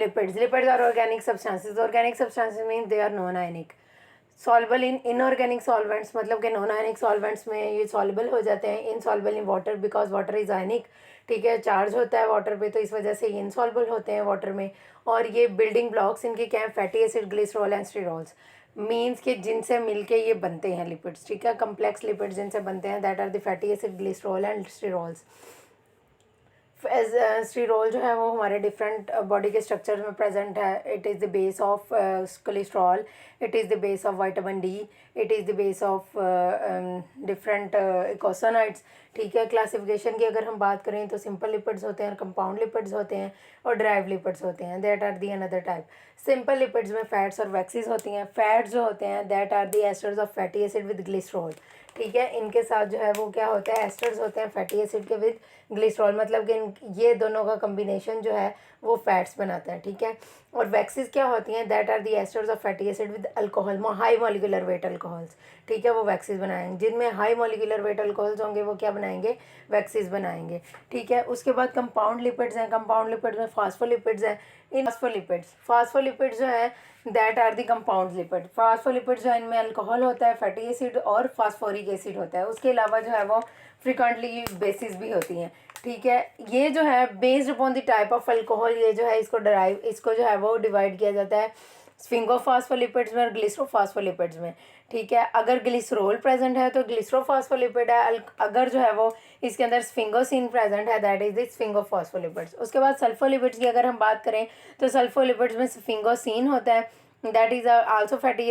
lipids. Lipids are organic substances. Organic substances means they are non-ionic. Soluble in inorganic solvents, मतलब कि non ionic solvents में ये soluble हो जाते हैं. Insoluble in water because water is आयनिक. ठीक है, चार्ज होता है वाटर पे, तो इस वजह से ये इनसॉल्युबल होते हैं वाटर में. और ये बिल्डिंग ब्लॉक्स इनके क्या हैं, fatty acid, glycerol and sterols. Means कि जिनसे मिलके ये बनते हैं लिपिड्स. ठीक है, कम्प्लेक्स लिपिड्स जिनसे बनते हैं, that are the fatty acid, glycerol and sterols. Sterol जो है वो हमारे डिफरेंट बॉडी के स्ट्रक्चर में प्रेजेंट है. It is the base of cholesterol, it is the base of vitamin D, it is the base of different eicosanoids. ठीक है, classification की अगर हम बात करें तो सिंपल लिपिड्स होते हैं, कंपाउंड लिपिड्स होते हैं और ड्राइव लिपिड्स होते हैं. That are the another type. Simple lipids में फैट्स और वैक्सीज होती हैं. फैट्स जो होते हैं that are the esters of fatty acid with glycerol. ठीक है, इनके साथ जो है वो क्या होता है, एस्टर्स होते हैं फैटी एसिड के विद ग्लिसरॉल, मतलब कि ये दोनों का कम्बिनेशन जो है वो फैट्स बनाता है. ठीक है, और वैक्सीज क्या होती हैं, that are the esters of fatty acid with alcohol, high molecular weight alcohols. ठीक है, वो वैक्सीज बनाएंगे. जिनमें हाई मॉलिक्यूलर वेट अल्कोहल्स होंगे वो क्या बनाएंगे, वैक्सीज बनाएंगे. ठीक है, उसके बाद कंपाउंड लिपिड्स हैं. कंपाउंड लिपिड्स में फास्फोलिपिड्स हैं. इन फास्फोलिपिड्स जो है that are the compound lipid. Phospholipids जो है इनमें अल्कोहल होता है, फैटी एसिड और फास्फोरिक एसिड होता है. उसके अलावा जो है वो फ्रिक्वेंटली बेसिस भी होती हैं. ठीक है, ये जो है based upon the type of alcohol, ये जो है इसको जो है वो डिवाइड किया जाता है स्फिंगोफॉस्फोलिपिड्स में और ग्लिसरोफॉस्फोलिपिड्स में. ठीक है, अगर ग्लिसरोल प्रेजेंट है तो ग्लिसरोफॉस्फोलिपिड है. अगर जो है वो इसके अंदर स्फिंगोसिन प्रेजेंट है, दैट इज द स्फिंगोफॉस्फोलिपिड्स. उसके बाद सल्फोलिपिड्स की अगर हम बात करें तो सल्फोलिपिड्स में स्फिंगोसिन होता है, that is also fatty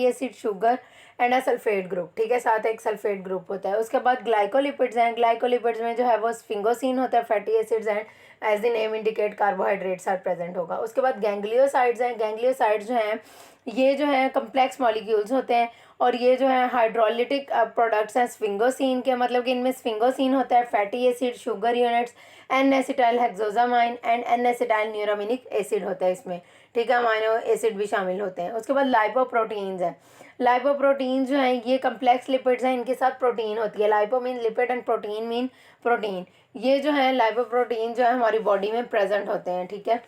acid, sugar and a sulphate group. ठीक है, साथ एक सल्फेट ग्रुप होता है. उसके बाद ग्लाइकोलिपिड्स हैं. ग्लाइकोलिपिड्स में जो है वो स्फिंगोसिन होता है, fatty acids and as the name indicate carbohydrates are present होगा. उसके बाद गैंग्लियोसाइड्स हैं. गैंग्लियोसाइड्स जो हैं ये जो है कम्प्लेक्स मॉलिक्यूल्स होते हैं और ये जो है हाइड्रोलिटिक प्रोडक्ट्स हैं स्फिंगोसिन के, मतलब कि इनमें स्फिंगोसिन होता है, fatty acid, sugar units, N acetyl hexosamine and N acetyl neuraminic acid होता है इसमें. ठीक है, अमाइनो एसिड भी शामिल होते हैं. उसके बाद लाइपोप्रोटीन्स हैं. लाइपोप्रोटीन जो हैं ये कम्प्लेक्स लिपिड्स हैं, इनके साथ प्रोटीन होती है. Lipo mean lipid and protein mean protein. ये जो है लाइपोप्रोटीन जो है हमारी बॉडी में प्रेजेंट होते हैं. ठीक है,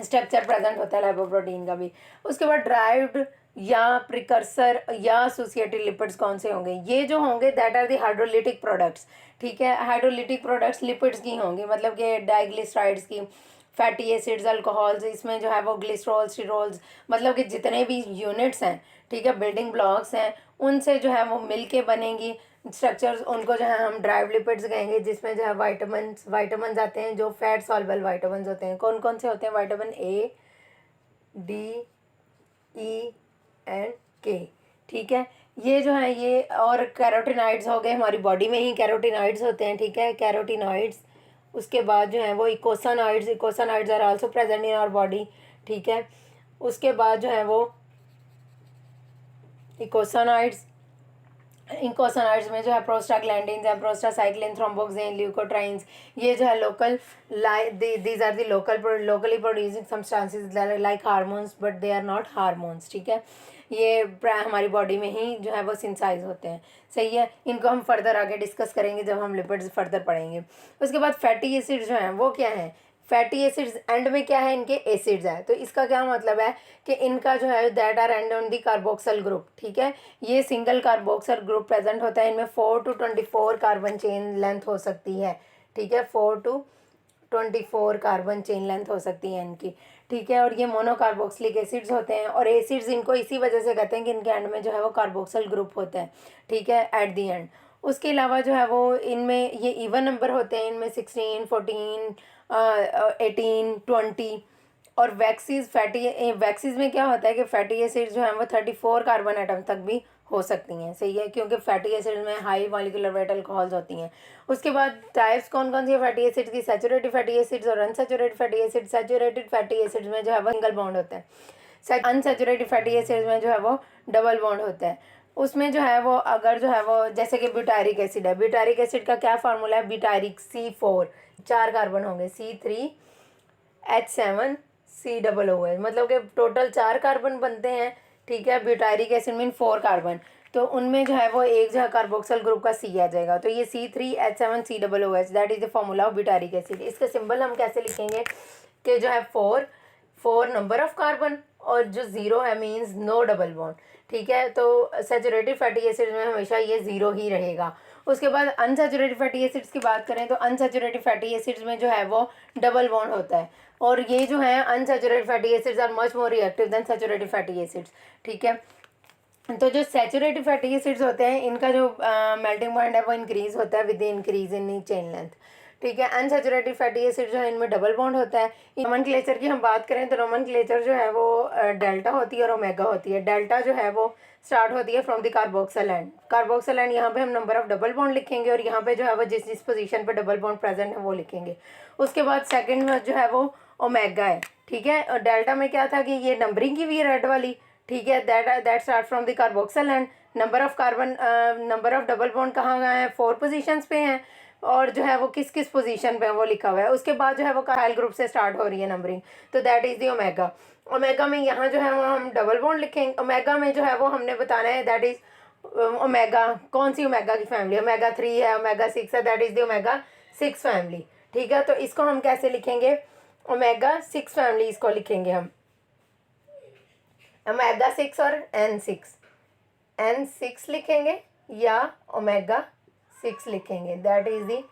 स्ट्रक्चर प्रेजेंट होता है लाइपोप्रोटीन का भी. उसके बाद ड्राइव्ड या प्रिकर्सर या एसोसिएटेड लिपिड्स कौन से होंगे, ये जो होंगे that are the hydrolytic products. ठीक है, हाइड्रोलिटिक प्रोडक्ट्स लिपिड्स की होंगी, मतलब कि डाइग्लिसराइड्स की, फैटी एसिड्स, अल्कोहल्स, इसमें जो है वो ग्लिसरॉल, स्टीरोल्स, मतलब कि जितने भी यूनिट्स हैं, ठीक है, बिल्डिंग ब्लॉक्स हैं, उनसे जो है वो मिल के बनेंगी स्ट्रक्चर्स. उनको जो है हम ड्राइव लिपिड्स कहेंगे, जिसमें जो है वाइटामिन आते हैं जो फैट सॉल्युबल वाइटामिन होते हैं. कौन कौन से होते हैं, vitamin A, D, E and के. ठीक है, ये जो है ये, और कैरोटिनॉइड्स हो गए, हमारी बॉडी में ही कैरोटिनॉइड्स होते हैं. ठीक है, कैरोटिनॉइड्स. उसके बाद जो है वो eicosanoids are also present in our body. ठीक है, उसके बाद जो है वो इकोसानॉइड्स में जो है प्रोस्टाग्लैंडिन्स हैं, प्रोस्टासाइक्लिन, थ्रोम्बोक्सिन, ल्यूकोट्राइन्स. ये जो है these are the locally producing substances like hormones, but they are not hormones. ठीक है, ये हमारी बॉडी में ही जो है वो सिंथेसाइज होते हैं. सही है, इनको हम फर्दर आगे डिस्कस करेंगे जब हम लिपिड्स फर्दर पढ़ेंगे. उसके बाद फैटी एसिड्स जो हैं वो क्या हैं, फैटी एसिड्स एंड में क्या है, इनके एसिड्स हैं. तो इसका क्या मतलब है कि इनका जो है that are end on the carboxyl group. ठीक है, ये सिंगल कार्बोक्सिल ग्रुप प्रेजेंट होता है. इनमें 4 to 24 कार्बन चेन लेंथ हो सकती है. ठीक है, 4 to 24 कार्बन चेन लेंथ हो सकती है इनकी. ठीक है, और ये मोनोकार्बोक्सिलिक एसिड्स होते हैं. और एसिड्स इनको इसी वजह से कहते हैं कि इनके एंड में जो है वो कार्बोक्सिल ग्रुप होता है. ठीक है, एट दी एंड. उसके अलावा जो है वो इनमें ये इवन नंबर होते हैं. इनमें 16, 14, 18, 20. और वैक्सीज में क्या होता है कि फैटी एसिड जो है वो 34 कार्बन एटम तक भी हो सकती हैं. सही है, क्योंकि फैटी एसिड में हाई मॉलिक्यूलर वेट अल्कोहल्स होती हैं. उसके बाद टाइप्स कौन कौन सी है फैटी एसिड्स की, सैचुरेटेड फैटी एसिड्स और unsaturated fatty acid. Saturated fatty acids में जो है वो सिंगल बॉन्ड होता है. अनसैचुरेटेड फैटी एसिड्स में जो है वो डबल बॉन्ड होता है. उसमें जो है वो अगर जो है वो जैसे कि ब्यूटारिक एसिड है, ब्यूटारिक एसिड का क्या फार्मूला है, ब्यूटारिक C4, 4 कार्बन होंगे, C3H7COOH, मतलब कि टोटल 4 कार्बन बनते हैं. ठीक है, ब्यूटारिक एसिड मीन 4 कार्बन, तो उनमें जो है वो एक जो है कार्बोक्सिल ग्रुप का C आ जाएगा. तो ये C3H7COOH that is the formula of butyric acid. इसका सिंबल हम कैसे लिखेंगे कि जो है 4 4 नंबर ऑफ कार्बन, और जो 0 है मीन्स नो डबल बॉन्ड, ठीक है। तो सैचुरेटेड फैटी एसिड में हमेशा ये 0 ही रहेगा। उसके बाद अनसैचुरेटेड फैटी एसिड्स की बात करें तो अनसैचुरेटेड फैटी एसिड्स में जो है वो डबल बॉन्ड होता है, और ये जो है unsaturated fatty acids are much more reactive than saturated fatty acids, ठीक है। तो जो सैचुरेटेड फैटी एसिड्स होते हैं इनका जो मेल्टिंग पॉइंट है वो इंक्रीज होता है with the increase in chain length, ठीक है। अनसैचुरेटेड फैटी एसिड जो है इनमें डबल बॉन्ड होता है। नोमेनक्लेचर की हम बात करें तो नोमेनक्लेचर जो है वो डेल्टा होती है और ओमेगा होती है। डेल्टा जो है वो स्टार्ट होती है from the carboxyl and. Carboxyl and यहाँ पे हम नंबर ऑफ डबल बॉन्ड लिखेंगे, और यहाँ पे जो है वो जिस जिस पोजीशन पे डबल बॉन्ड प्रेजेंट है वो लिखेंगे। उसके बाद सेकंड में जो है वो ओमेगा है, ठीक है। और डेल्टा में क्या था कि ये नंबरिंग की हुई है रेड वाली, ठीक है, that start from the carboxyl and. Number of carbon number of double bond कहाँ गए हैं, 4 पोजीशंस पे हैं, और जो है वो किस किस पोजीशन पे है वो लिखा हुआ है। उसके बाद जो है वो कार्बाइल ग्रुप से स्टार्ट हो रही है नंबरिंग, तो that is the omega. Omega में यहाँ जो है वो हम डबल बॉन्ड लिखेंगे। ओमेगा में जो है वो हमने बताना है दैट इज ओमेगा, कौन सी ओमेगा की फैमिली, ओमेगा 3 है, ओमेगा 6 है, that is the omega 6 family, ठीक है। तो इसको हम कैसे लिखेंगे, ओमेगा 6 फैमिली इसको लिखेंगे हम, ओमेगा 6 और N6 लिखेंगे या ओमेगा 6 लिखेंगे, that is the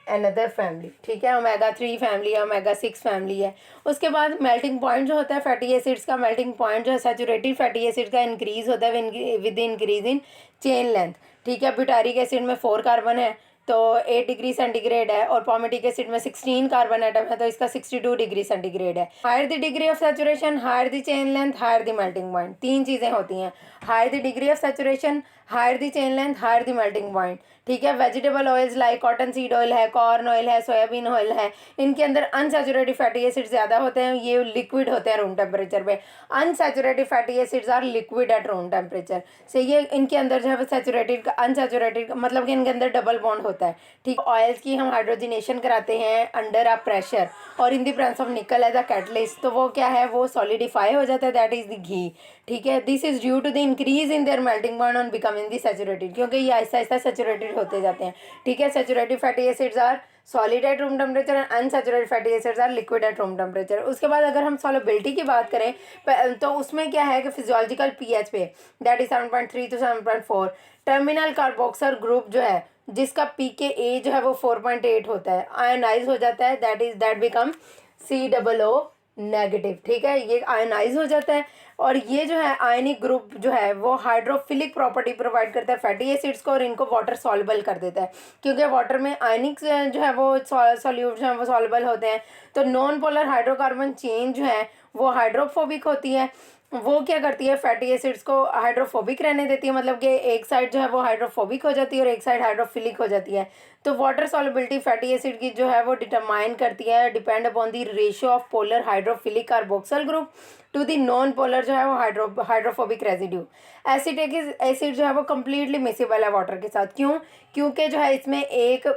another family, ठीक है। ओमेगा 3 फैमिली है, ओमेगा 6 फैमिली है। उसके बाद मेल्टिंग पॉइंट जो होता है फैटी एसिड्स का, मेल्टिंग पॉइंट जो है सैचुरेटेड फैटी एसिड का इंक्रीज होता है with increase in chain length, ठीक है। ब्यूटारिक एसिड में 4 कार्बन है तो 8 डिग्री सेंटीग्रेड है, और पामेटिक एसिड में 16 कार्बन एटम है तो इसका 62 डिग्री सेंटीग्रेड है। Higher the degree of saturation, higher the chain length, higher the melting point, 3 चीज़ें होती हैं, higher the degree of saturation, higher the chain length, higher the melting point, ठीक है। Vegetable oils like cottonseed oil है, corn oil है, soybean oil है, इनके अंदर अनसैचुरेटेड फैटी एसिड ज़्यादा होते हैं, ये लिक्विड होते हैं रूम टेम्परेचर पे। Unsaturated fatty acids are liquid at room temperature, से ये इनके अंदर जो है सैचुरेटेड का अनसैचुरेटेड मतलब कि इनके अंदर डबल बॉन्ड होता है, ठीक। ऑयल्स की हम हाइड्रोजिनेशन कराते हैं अंडर अ प्रेशर और in the presence of nickel as a catalyst, तो वो क्या है, वो सॉलिडिफाई हो जाता है, दैट इज द घी, ठीक है। This is due to the increase in their melting point on becoming the saturated, क्योंकि ये आहिस्ता आहिस्ता सैचुरेटेड होते जाते हैं, ठीक है। Saturated fatty acids are solid at room temperature and unsaturated fatty acids are liquid at room temperature. उसके बाद अगर हम सॉलिबिलिटी की बात करें तो उसमें क्या है कि फिजियोलॉजिकल पीएच पे that is 7.3 to 7.4, terminal carboxyl group जो है जिसका pKa जो है वो 4.8 होता है, आयनाइज हो जाता है, दैट बिकम COO नेगेटिव, ठीक है। ये आयनाइज हो जाता है, और ये जो है आयनिक ग्रुप जो है वो हाइड्रोफिलिक प्रॉपर्टी प्रोवाइड करता है फैटी एसिड्स को, और इनको वाटर सॉल्युबल कर देता है, क्योंकि वाटर में आयनिक जो है वो सॉल्यूट जो है वो सॉल्युबल होते हैं। तो नॉन पोलर हाइड्रोकार्बन चेन जो है वो हाइड्रोफोबिक होती है, वो क्या करती है फैटी एसिड्स को हाइड्रोफोबिक रहने देती है, मतलब कि एक साइड जो है वो हाइड्रोफोबिक हो जाती है और एक साइड हाइड्रोफिलिक हो जाती है। तो वाटर सॉल्युबिलिटी फैटी एसिड की जो है वो डिटरमाइन करती है depend upon the ratio of polar hydrophilic carboxyl group to the non polar जो है वो हाइड्रोफोबिक रेजिड्यू। एसिटिक एसिड जो है वो कम्प्लीटली मिसिबल है वाटर के साथ, क्यों, क्योंकि जो है इसमें एक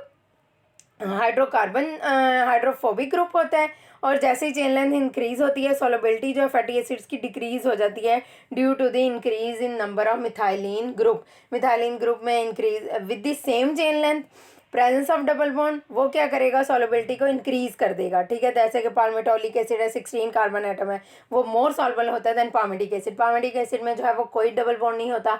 हाइड्रोकार्बन हाइड्रोफोबिक ग्रुप होता है, और जैसे ही चेन लेंथ इंक्रीज होती है सॉल्युबिलिटी जो फैटी एसिड्स की डिक्रीज हो जाती है due to the increase in number of methylene group में increase with the same chain length presence of double bond, वो क्या करेगा सॉल्युबिलिटी को इंक्रीज कर देगा, ठीक है। जैसे कि पाल्मिटोलिक एसिड है, 16 कार्बन एटम है, वो मोर सॉल्युबल होता है than palmitic acid. Palmitic acid में जो है वो कोई डबल बॉन्ड नहीं होता,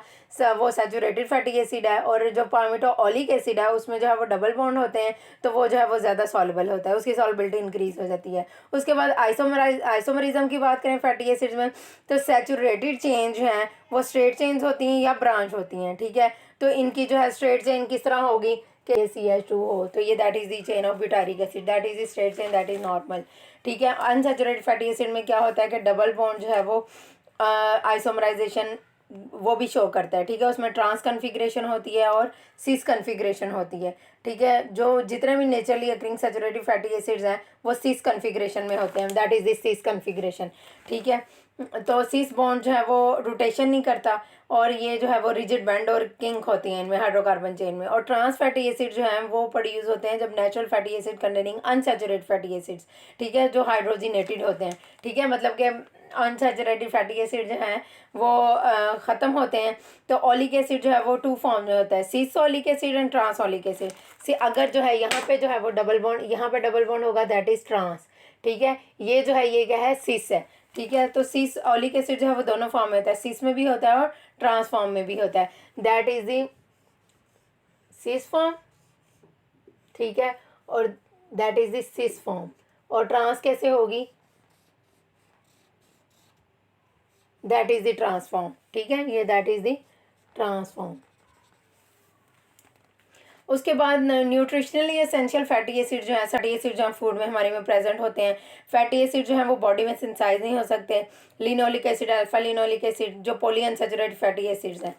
वो सैचुरेटेड फैटी एसिड है, और जो पाल्मिटोलिक एसिड है उसमें जो है वो डबल बॉन्ड होते हैं, तो वो जो है वो ज़्यादा सॉल्युबल होता है, उसकी सॉल्युबिलिटी इंक्रीज हो जाती है। उसके बाद आइसोमरिज्म की बात करें फैटी एसिड्स में, तो सैचुरेटेड चेन जो है वो स्ट्रेट चेन्स होती हैं या ब्रांच होती हैं, ठीक है। तो इनकी जो है स्ट्रेट चेन किस तरह होगी कि CH2 हो, तो ये that is the chain of butyric acid, that is the straight chain, that is normal, ठीक है। अनसैचुरेटेड फैटी एसिड में क्या होता है कि डबल बॉन्ड जो है वो आइसोमराइजेशन वो भी शो करता है, ठीक है। उसमें ट्रांस कन्फिग्रेशन होती है और सिस कन्फिग्रेशन होती है, ठीक है। जो जितने भी naturally occurring saturated fatty acids हैं वो सिस कन्फिग्रेशन में होते हैं, that is this cis configuration, ठीक है। तो सिस बॉन्ड जो है वो रोटेशन नहीं करता, और ये जो है वो रिजिड बैंड और किंक होती हैं इनमें हाइड्रोकार्बन चेन में। और ट्रांस फैटी एसिड जो हैं वो प्रोड्यूस होते हैं जब natural fatty acid containing unsaturated fatty acids, ठीक है, जो हाइड्रोजिनेटेड होते हैं, ठीक है। मतलब कि अनसैचुरेटेड फैटी एसिड जो हैं वो ख़त्म होते हैं, तो ओलिक एसिड जो है वो 2 फॉर्म में होता है, cis oleic acid and trans oleic acid. से अगर जो है यहाँ पे जो है वो डबल बॉन्ड, यहाँ पे डबल बॉन्ड होगा दैट इज़ ट्रांस, ठीक है। ये जो है ये क्या है, सिस है, ठीक है। तो सिस ओलिक एसिड जो है वो दोनों फॉर्म में होता है, सिस में भी होता है और ट्रांस फॉर्म में भी होता है। That is the cis form, ठीक है, और that is the cis form. और ट्रांस कैसे होगी, दैट इज द ट्रांसफॉर्म, ठीक है, ये दैट इज द ट्रांसफॉर्म। उसके बाद न्यूट्रिशनली एसेंशियल फैटी एसिड जो है, फैटी एसिड जो है फूड में हमारे में प्रेजेंट होते हैं। फैटी एसिड जो है वो बॉडी में सिंथेसाइज नहीं हो सकते। Linoleic acid, alpha linoleic acid जो पॉली अनसैचुरेटेड फैटी एसिड्स हैं,